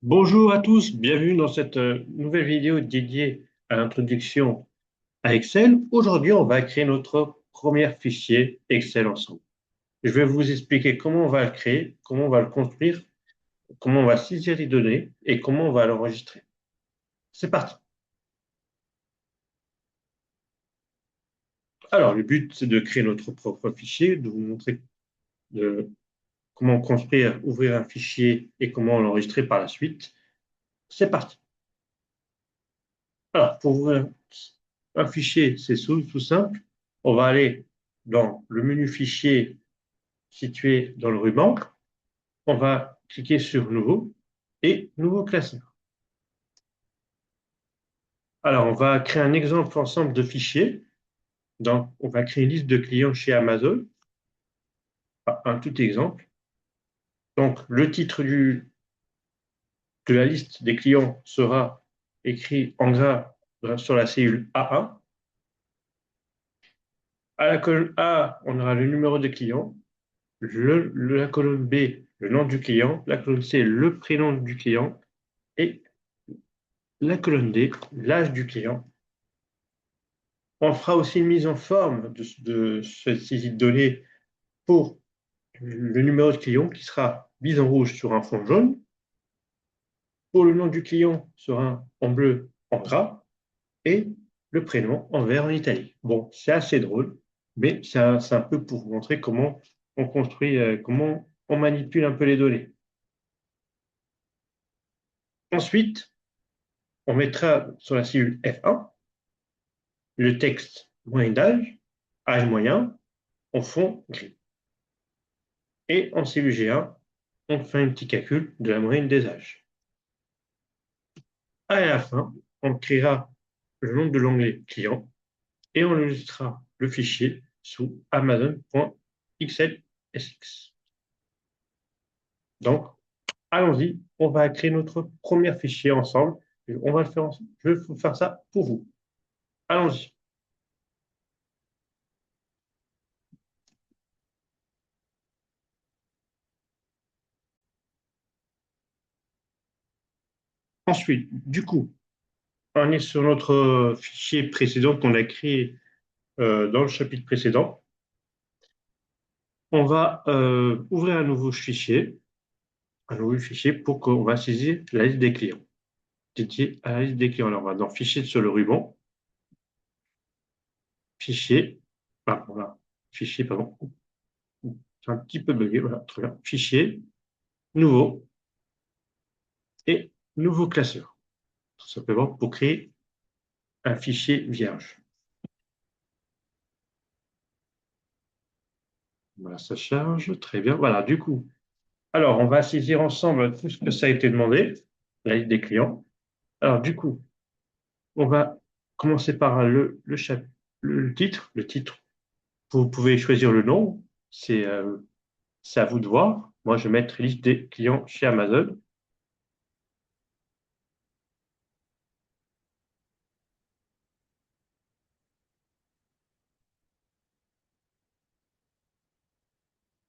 Bonjour à tous, bienvenue dans cette nouvelle vidéo dédiée à l'introduction à Excel. Aujourd'hui, on va créer notre premier fichier Excel ensemble. Je vais vous expliquer comment on va le créer, comment on va le construire, comment on va saisir les données et comment on va l'enregistrer. C'est parti. Alors, le but, c'est de créer notre propre fichier, de vous montrer de- comment construire, ouvrir un fichier et comment l'enregistrer par la suite. C'est parti. Alors, pour ouvrir un fichier, c'est tout simple. On va aller dans le menu fichier situé dans le ruban. On va cliquer sur Nouveau et Nouveau classeur. Alors, on va créer un exemple ensemble de fichiers. Donc, on va créer une liste de clients chez Amazon. Un tout exemple. Donc, le titre de la liste des clients sera écrit en gras sur la cellule A1. À la colonne A, on aura le numéro des clients. La colonne B, le nom du client, la colonne C, le prénom du client, et la colonne D, l'âge du client. On fera aussi une mise en forme de cette saisie de données pour le numéro de client qui sera mis en rouge sur un fond jaune, pour le nom du client sera en bleu en gras, et le prénom en vert en italique. Bon, c'est assez drôle, mais c'est un peu pour vous montrer comment on construit, comment on manipule un peu les données. Ensuite, on mettra sur la cellule F1 le texte moyen d'âge, âge moyen, en fond gris. Et en cellule G1, on fait un petit calcul de la moyenne des âges. À la fin, on créera le nom de l'onglet client et on enregistrera le fichier sous amazon.xlsx. Donc, allons-y, on va créer notre premier fichier ensemble. On va le faire ensemble. Je vais faire ça pour vous. Allons-y. Ensuite, du coup, on est sur notre fichier précédent qu'on a créé dans le chapitre précédent. On va ouvrir un nouveau fichier pour qu'on va saisir la liste des clients, dédié à la liste des clients. Alors, on va dans Fichier sur le ruban, Fichier, voilà, Fichier, pardon, c'est un petit peu bugué, voilà, très bien, Fichier, Nouveau et Nouveau classeur, tout simplement pour créer un fichier vierge. Voilà, ça charge, très bien. Voilà, du coup, alors on va saisir ensemble tout ce que ça a été demandé, la liste des clients. Alors, du coup, on va commencer par le titre. Le titre, vous pouvez choisir le nom, c'est à vous de voir. Moi, je vais mettre liste des clients chez Amazon.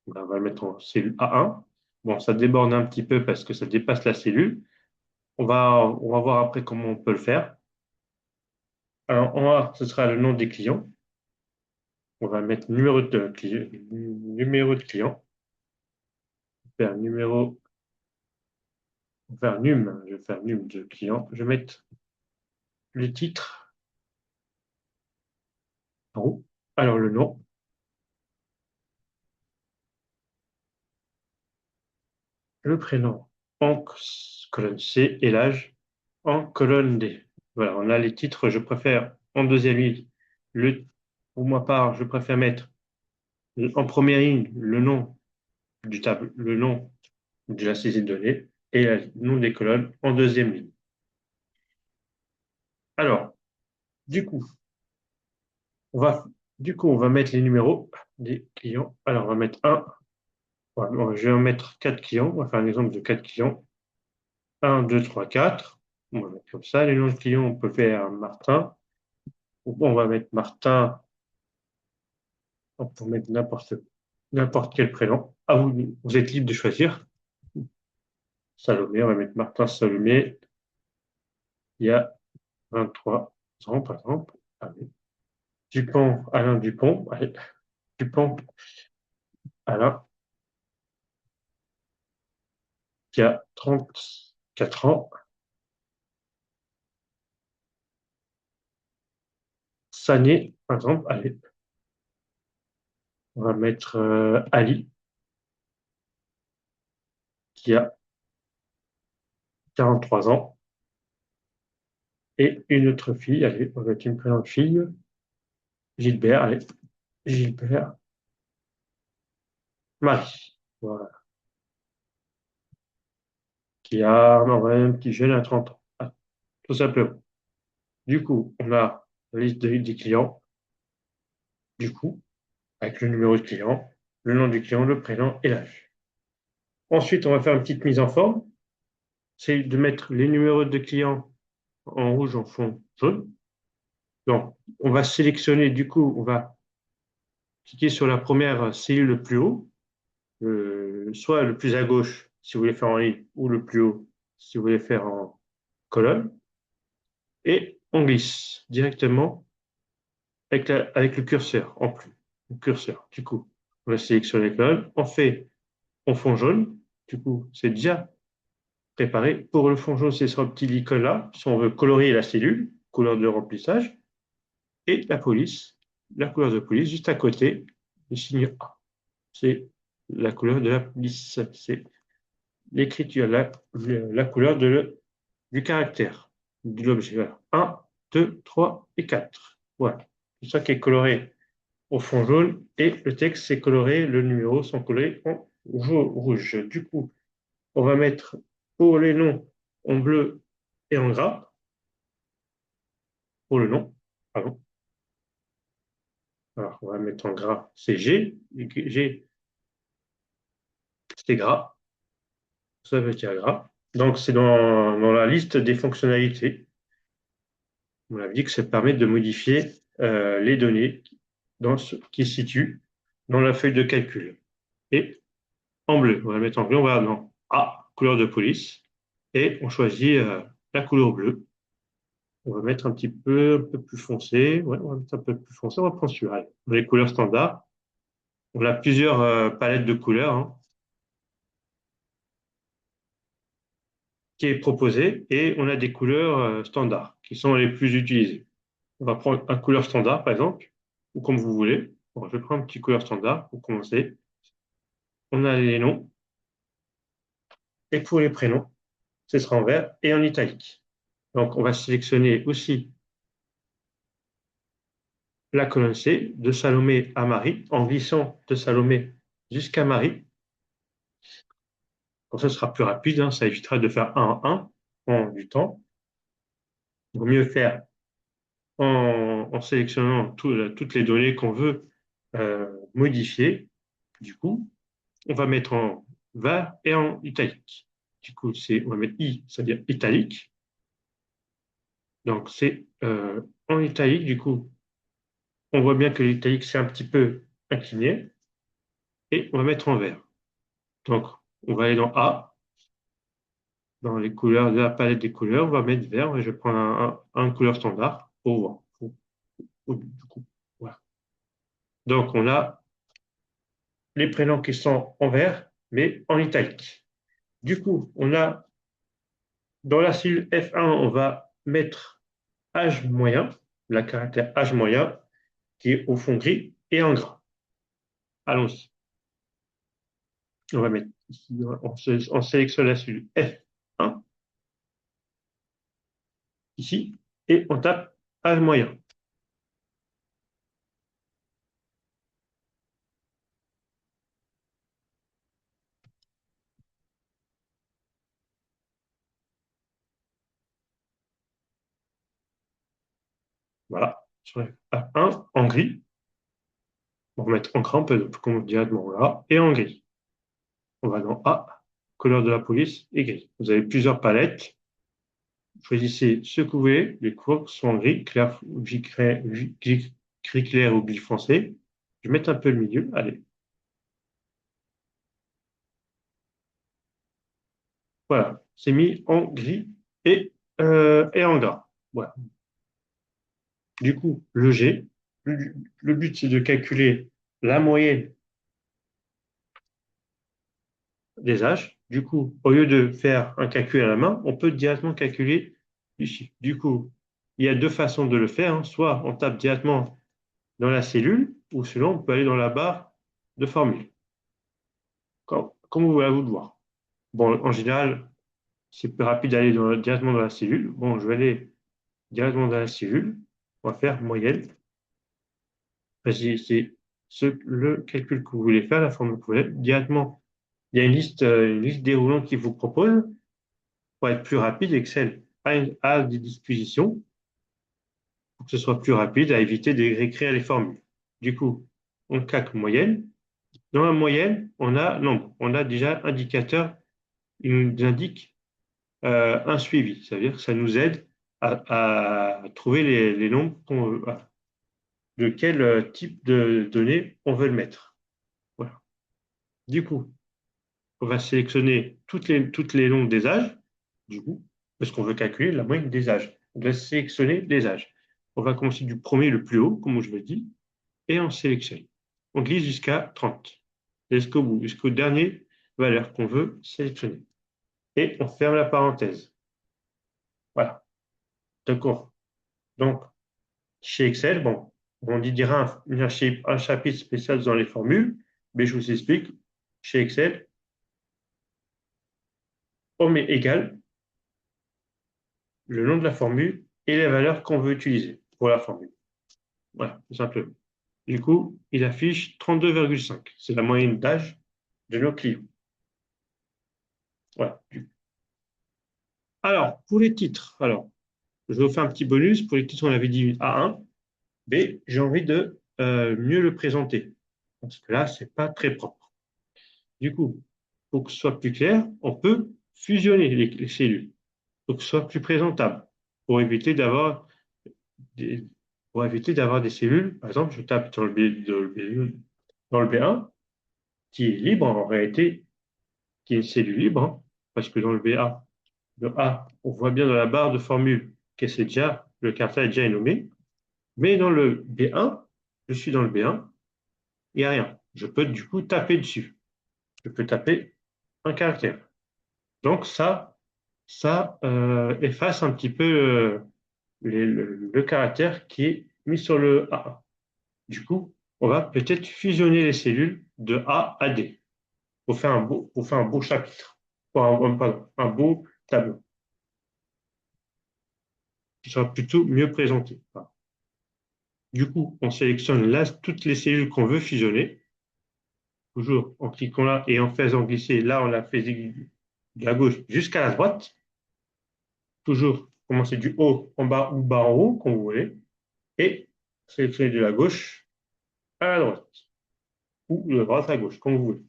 On va le mettre en cellule A1. Bon, ça déborde un petit peu parce que ça dépasse la cellule. On va voir après comment on peut le faire. Alors, en A, ce sera le nom des clients. On va mettre numéro de client, faire numéro, faire num, je vais faire num de client. Je vais mettre le titre en haut. Alors, le nom, le prénom en colonne C et l'âge en colonne D. Voilà, on a les titres. Je préfère en deuxième ligne, pour ma part, je préfère mettre en première ligne le nom de la saisie de données et le nom des colonnes en deuxième ligne. Alors, du coup, on va, on va mettre les numéros des clients. Alors, on va mettre un. Voilà, je vais en mettre quatre clients. On va faire un exemple de quatre clients. Un, 2, 3, 4. On va mettre comme ça. Les noms de clients, on peut faire Martin. On va mettre Martin. On peut mettre n'importe quel prénom. Ah, vous êtes libre de choisir. Salomé, on va mettre Martin Salomé, il y a 23 ans, par exemple. Allez. Dupont, Alain Dupont, allez. Dupont, Alain, qui a 34 ans. Sané, par exemple, allez. On va mettre Ali, qui a 43 ans. Et une autre fille, allez, on va mettre une prénom de fille, Gilbert, allez. Gilbert, Marie, voilà, qui a non, ouais, un petit jeune à 30 ans, ah, tout simplement. Du coup, on a la liste des clients, du coup, avec le numéro de client, le nom du client, le prénom et l'âge. Ensuite, on va faire une petite mise en forme, c'est de mettre les numéros de clients en rouge en fond jaune. Donc, on va sélectionner, du coup, on va cliquer sur la première cellule le plus haut, soit le plus à gauche si vous voulez faire en ligne, ou le plus haut si vous voulez faire en colonne, et on glisse directement avec le curseur en plus. Le curseur, du coup, on va sélectionner la colonne, on fait en fond jaune, du coup, c'est déjà préparé. Pour le fond jaune, c'est ce petit icône-là, si on veut colorier la cellule, couleur de remplissage, et la police, la couleur de police, juste à côté, le signe A. C'est la couleur de la police, c'est l'écriture, la couleur du caractère, de l'objet. Voilà. 1, 2, 3 et 4. Voilà. Tout ça qui est coloré au fond jaune et le texte c'est coloré, le numéro sont colorés en rouge. Du coup, on va mettre pour les noms en bleu et en gras, pour le nom, pardon. Alors, on va mettre en gras, c'est G. G, c'est gras, ça veut dire gras. Donc, c'est dans la liste des fonctionnalités. On a dit que ça permet de modifier les données qui se situent dans la feuille de calcul. Et en bleu, on va mettre en bleu, on va dans A, couleur de police, et on choisit la couleur bleue. On va mettre un peu plus foncé. Ouais, on va mettre un peu plus foncé. On va prendre celui-là. Les couleurs standards. On a plusieurs palettes de couleurs hein, qui est proposée et on a des couleurs standards qui sont les plus utilisées. On va prendre une couleur standard, par exemple, ou comme vous voulez. Bon, je vais prendre une petite couleur standard pour commencer. On a les noms et pour les prénoms, ce sera en vert et en italique. Donc, on va sélectionner aussi la colonne C de Salomé à Marie en glissant de Salomé jusqu'à Marie. Comme ça, ce sera plus rapide, hein, ça évitera de faire un en un en du temps. Il vaut mieux faire en sélectionnant toutes les données qu'on veut modifier. Du coup, on va mettre en var et en italique. Du coup, on va mettre I, c'est-à-dire italique. Donc, c'est en italique, du coup, on voit bien que l'italique, c'est un petit peu incliné. Et on va mettre en vert. Donc, on va aller dans A, dans les couleurs de la palette des couleurs, on va mettre vert, et je prends un couleur standard pour voir. Du coup, voilà. Donc, on a les prénoms qui sont en vert, mais en italique. Du coup, on a dans la cellule F1, on va mettre âge moyen, la caractère âge moyen, qui est au fond gris et en gras. Allons-y. On va mettre ici, on sélectionne la cellule F1, ici, et on tape âge moyen. Voilà. Sur F1 en gris. On va mettre en gras, on peut directement là, et en gris. On va dans A, couleur de la police et gris. Vous avez plusieurs palettes. Choisissez ce que vous voulez. Les couleurs sont en gris, clair, gris clair ou gris foncé. Je vais mettre un peu le milieu. Allez. Voilà, c'est mis en gris et en gras. Voilà. Du coup, le G, le but, c'est de calculer la moyenne des âges. Du coup, au lieu de faire un calcul à la main, on peut directement calculer ici. Du coup, il y a deux façons de le faire, hein. Soit on tape directement dans la cellule, ou sinon on peut aller dans la barre de formule, comme vous voulez vous le voir. Bon, en général, c'est plus rapide d'aller directement dans la cellule. Bon, je vais aller directement dans la cellule. On va faire moyenne. C'est le calcul que vous voulez faire, la formule que vous voulez. Directement, il y a une liste déroulante qui vous propose. Pour être plus rapide, Excel a des dispositions pour que ce soit plus rapide, à éviter de réécrire les formules. Du coup, on claque moyenne. Dans la moyenne, on a nombre. On a déjà indicateur, il nous indique un suivi. Ça veut dire que ça nous aide à trouver les nombres de quel type de données on veut le mettre. Voilà. Du coup, on va sélectionner toutes les nombres des âges, du coup, parce qu'on veut calculer la moyenne des âges. On va sélectionner les âges. On va commencer du premier le plus haut, comme je l'ai dit, et on sélectionne. On glisse jusqu'à 30, jusqu'au bout, jusqu'au dernier valeur qu'on veut sélectionner. Et on ferme la parenthèse. Voilà. D'accord. Donc, chez Excel, bon, on y dira un chapitre spécial dans les formules, mais je vous explique. Chez Excel, on met égal le nom de la formule et les valeurs qu'on veut utiliser pour la formule. Voilà, tout simplement. Du coup, il affiche 32,5. C'est la moyenne d'âge de nos clients. Voilà. Alors, pour les titres, alors, je vais vous faire un petit bonus. Pour les titres, on avait dit A1. B, j'ai envie de mieux le présenter. Parce que là, c'est pas très propre. Du coup, pour que ce soit plus clair, on peut fusionner les cellules pour que ce soit plus présentable, pour éviter d'avoir des, pour éviter d'avoir des cellules. Par exemple, je tape dans le B1, qui est libre en réalité, qui est une cellule libre, hein, parce que dans le A, on voit bien dans la barre de formule que c'est déjà, le caractère est déjà nommé, mais dans le B1, je suis dans le B1, il n'y a rien. Je peux du coup taper dessus. Je peux taper un caractère. Donc ça efface un petit peu le caractère qui est mis sur le A. Du coup, on va peut-être fusionner les cellules de A à D pour faire un beau chapitre, pardon, un beau tableau qui sera plutôt mieux présenté. Voilà. Du coup, on sélectionne là toutes les cellules qu'on veut fusionner, toujours en cliquant là et en faisant glisser. Là, on l'a fait de la gauche jusqu'à la droite. Toujours commencer du haut en bas ou bas en haut, comme vous voulez, et sélectionner de la gauche à la droite ou de la droite à gauche, comme vous voulez.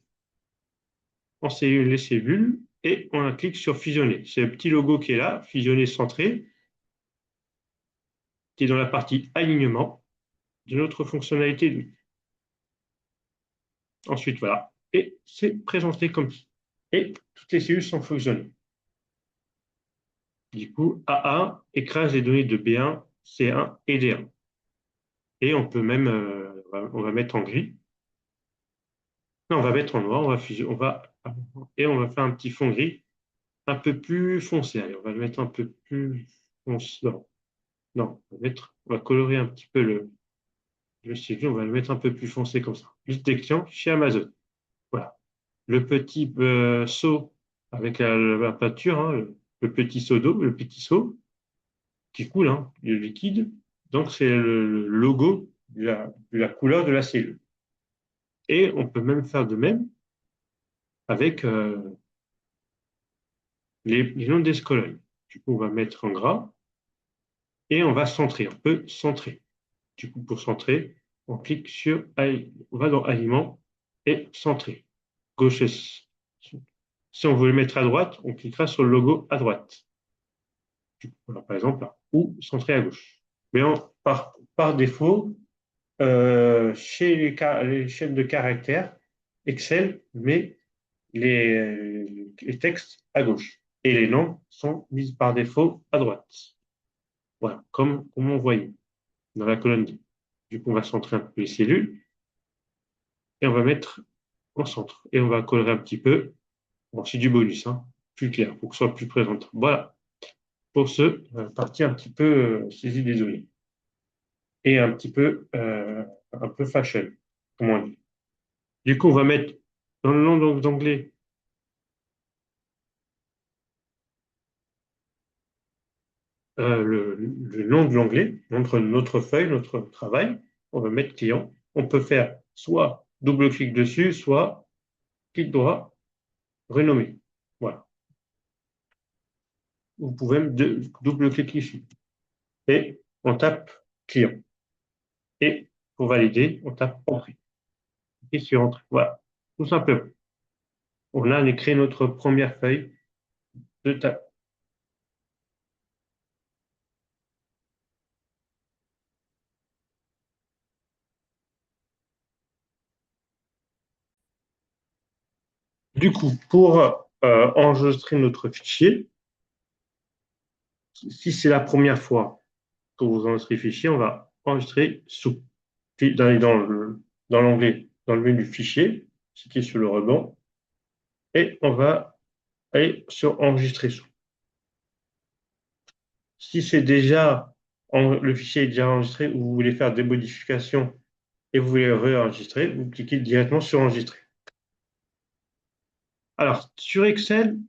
On sélectionne les cellules et on clique sur fusionner. C'est le petit logo qui est là, fusionner centré, qui est dans la partie alignement de notre fonctionnalité d'outil. Ensuite, voilà. Et c'est présenté comme ça. Et toutes les cellules sont fusionnées. Du coup, A1 écrase les données de B1, C1 et D1. Et on peut même, on va mettre en gris. Non, on va mettre en noir, et on va faire un petit fond gris un peu plus foncé. Allez, on va le mettre un peu plus foncé. Non, non, on va colorer un petit peu le sujet, on va le mettre un peu plus foncé comme ça. Liste des clients chez Amazon. Voilà. Le petit seau avec la peinture, hein, le petit seau d'eau, le petit seau qui coule, hein, le liquide. Donc, c'est le logo de la couleur de la cellule. Et on peut même faire de même avec les noms des colonnes. Du coup, on va mettre en gras et on va centrer. On peut centrer. Du coup, pour centrer, on clique sur, on va dans Aliments et Centrer. Gauche. Si on veut le mettre à droite, on cliquera sur le logo à droite. Alors, par exemple, là, ou centrer à gauche. Mais par défaut, chez les chaînes de caractères, Excel met les textes à gauche. et les noms sont mis par défaut à droite. Voilà, comme on voyait dans la colonne D. Du coup, on va centrer un peu les cellules et on va mettre au centre. Et on va colorer un petit peu. Bon, c'est du bonus, hein, plus clair, pour que ce soit plus présentable. Voilà, pour ce partie un petit peu saisie des données. Et un peu fashion, comme on dit. Du coup, on va mettre dans le nom d'anglais le nom de l'onglet, notre feuille, notre travail. On va mettre client. On peut faire soit double-clic dessus, soit clic droit, renommer. Voilà. Vous pouvez même double-cliquer ici. Et on tape client. Et pour valider, on tape entrée. Et sur entrée. Voilà. Tout simplement. On a créé notre première feuille de table. Du coup, pour enregistrer notre fichier, si c'est la première fois que vous enregistrez le fichier, on va enregistrer sous. Puis dans l'onglet, dans le menu fichier, cliquez sur le ruban, et on va aller sur enregistrer sous. Si c'est déjà, le fichier est déjà enregistré ou vous voulez faire des modifications et vous voulez réenregistrer, vous cliquez directement sur enregistrer. Alors, sur Excel,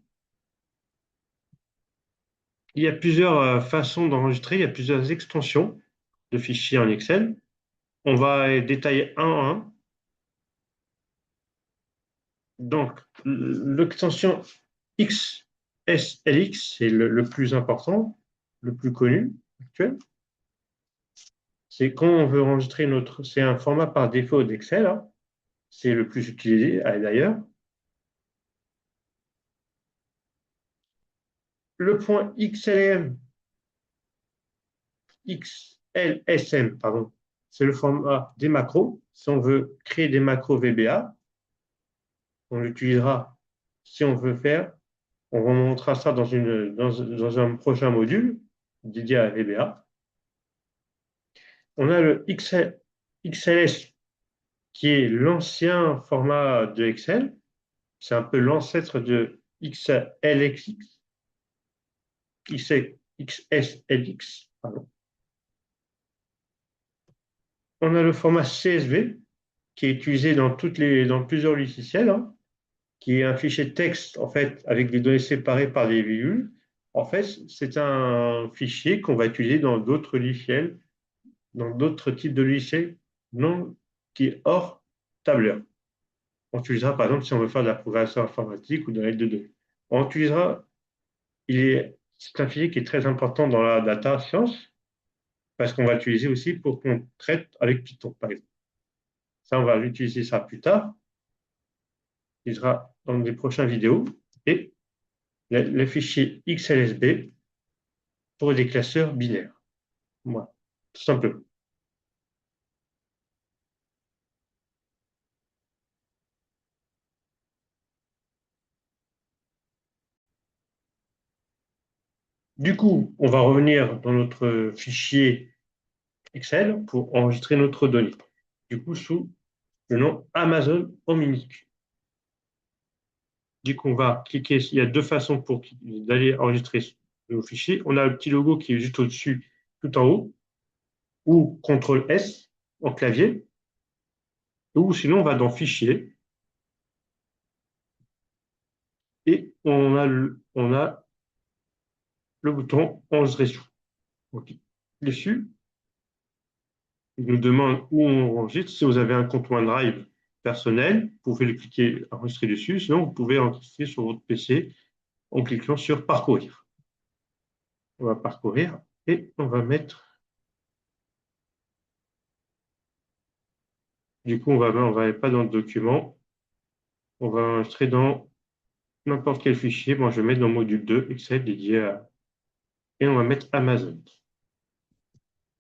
il y a plusieurs façons d'enregistrer, il y a plusieurs extensions de fichiers en Excel. On va les détailler un à un. Donc, l'extension XSLX, c'est le plus important, le plus connu actuel. C'est quand on veut enregistrer c'est un format par défaut d'Excel, hein. C'est le plus utilisé d'ailleurs. Le point XLSM, pardon, c'est le format des macros. Si on veut créer des macros VBA, on l'utilisera si on veut faire. On remontera ça dans un prochain module dédié à VBA. On a le XLS qui est l'ancien format de Excel. C'est un peu l'ancêtre de XLXX, XSLX. Pardon. On a le format CSV qui est utilisé dans plusieurs logiciels, hein, qui est un fichier texte en fait avec des données séparées par des virgules. En fait, c'est un fichier qu'on va utiliser dans d'autres logiciels, dans d'autres types de logiciels, non, qui est hors tableur. On utilisera par exemple si on veut faire de la programmation informatique ou de l'aide de données. On utilisera, c'est un fichier qui est très important dans la data science parce qu'on va l'utiliser aussi pour qu'on traite avec Python, par exemple. Ça, on va utiliser ça plus tard. Il sera dans des prochaines vidéos. Et le fichier XLSB pour des classeurs binaires. Voilà, tout simplement. Du coup, on va revenir dans notre fichier Excel pour enregistrer notre donnée. Du coup, sous le nom Amazon en minuscule. Du coup, on va cliquer. Il y a deux façons d'aller enregistrer nos fichiers. On a le petit logo qui est juste au-dessus, tout en haut, ou CTRL S en clavier, ou sinon on va dans Fichier et on a le bouton Enregistrer sous. OK. Dessus, il nous demande où on enregistre. Si vous avez un compte OneDrive personnel, vous pouvez le cliquer enregistrer dessus. Sinon, vous pouvez enregistrer sur votre PC en cliquant sur Parcourir. On va parcourir et on va mettre. Du coup, on va aller pas dans le document. On va enregistrer dans n'importe quel fichier. Moi, je vais mettre dans le module 2, Excel dédié à. Et on va mettre Amazon.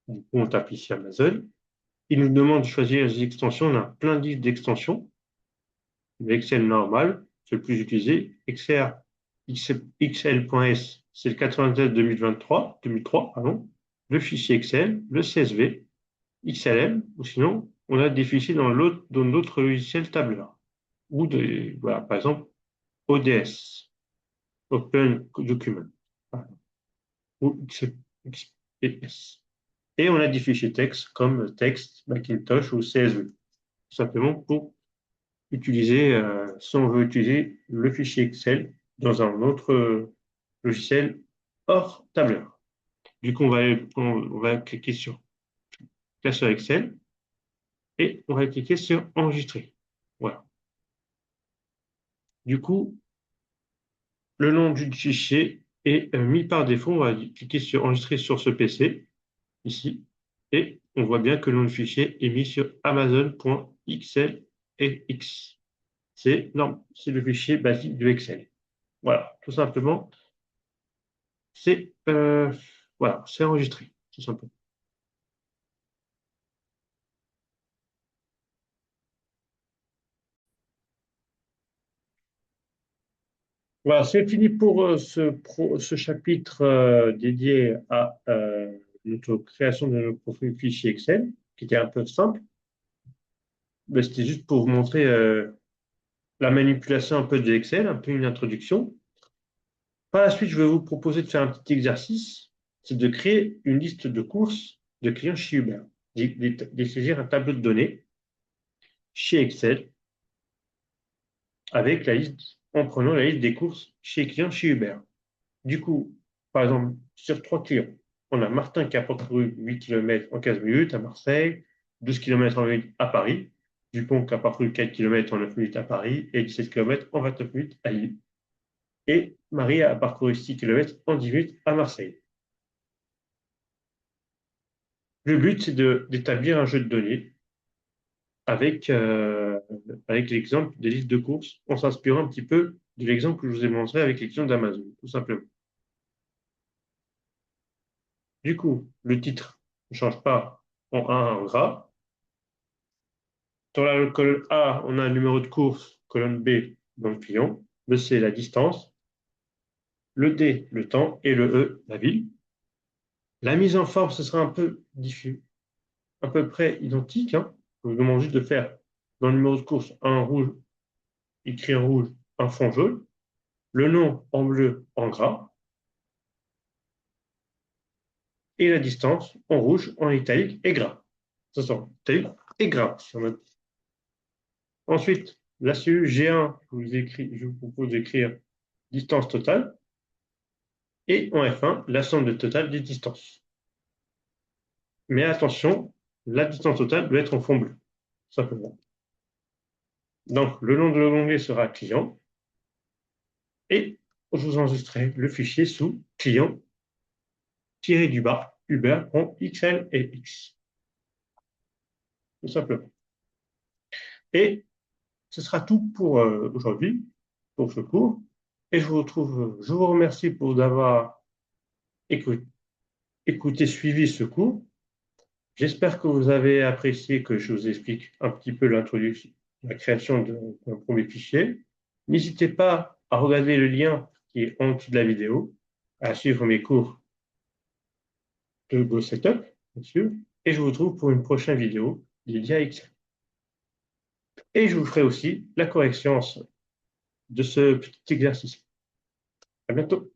Du coup, on tape ici Amazon. Il nous demande de choisir les extensions. On a plein de listes d'extensions. L'Excel normal, c'est le plus utilisé. Excel XL.S, c'est le 97 2003, pardon, le fichier Excel, le CSV, XLM, ou sinon, on a des fichiers dans d'autres logiciels tableurs, ou voilà, par exemple, ODS, Open Document, ou XPS. Et on a des fichiers texte comme texte, Macintosh ou CSV, tout simplement pour utiliser, si on veut utiliser le fichier Excel dans un autre logiciel hors tableur. Du coup, on va cliquer sur classeur Excel et on va cliquer sur enregistrer. Voilà. Du coup, le nom du fichier est mis par défaut. On va cliquer sur enregistrer sur ce PC, ici, et on voit bien que le nom du fichier est mis sur amazon.xlx. C'est le fichier basique de Excel. Voilà, tout simplement, c'est voilà, c'est enregistré, tout simplement. Voilà, c'est fini pour ce chapitre dédié à notre création de notre profil fichier Excel, qui était un peu simple. Mais c'était juste pour vous montrer la manipulation un peu de Excel, un peu une introduction. Par la suite, je vais vous proposer de faire un petit exercice, c'est de créer une liste de courses de clients chez Uber, de saisir un tableau de données chez Excel avec la liste, en prenant la liste des courses chez clients chez Uber. Du coup, par exemple, sur 3 clients, on a Martin qui a parcouru 8 km en 15 minutes à Marseille, 12 km en 8 à Paris, Dupont qui a parcouru 4 km en 9 minutes à Paris et 17 km en 29 minutes à Lille. Et Marie a parcouru 6 km en 10 minutes à Marseille. Le but, c'est d'établir un jeu de données avec l'exemple des listes de courses en s'inspirant un petit peu de l'exemple que je vous ai montré avec l'exemple d'Amazon, tout simplement. Du coup, le titre ne change pas en A en gras. Dans la colonne A, on a un numéro de course, colonne B, dans le client, le C, la distance, le D, le temps, et le E, la ville. La mise en forme, ce sera un peu diffus, à peu près identique, hein. Je vous demande juste de faire dans le numéro de course un rouge, écrit en rouge, un fond jaune, le nom en bleu, en gras, et la distance en rouge, en italique et gras. Ça sent italique et gras. Ensuite, la cellule G1, je vous propose d'écrire distance totale. Et en F1, la somme totale des distances. Mais attention, la distance totale doit être en fond bleu, simplement. Donc, le nom de l'onglet sera client et je vous enregistrerai le fichier sous client tiré du bas Uber en XL et X, tout simplement. Et ce sera tout pour aujourd'hui, pour ce cours. Et je vous remercie pour d'avoir écouté, suivi ce cours. J'espère que vous avez apprécié que je vous explique un petit peu l'introduction, la création d'un premier fichier. N'hésitez pas à regarder le lien qui est en dessous de la vidéo, à suivre mes cours de Go Setup, bien sûr, et je vous retrouve pour une prochaine vidéo dédiée à Excel. Et je vous ferai aussi la correction de ce petit exercice. À bientôt.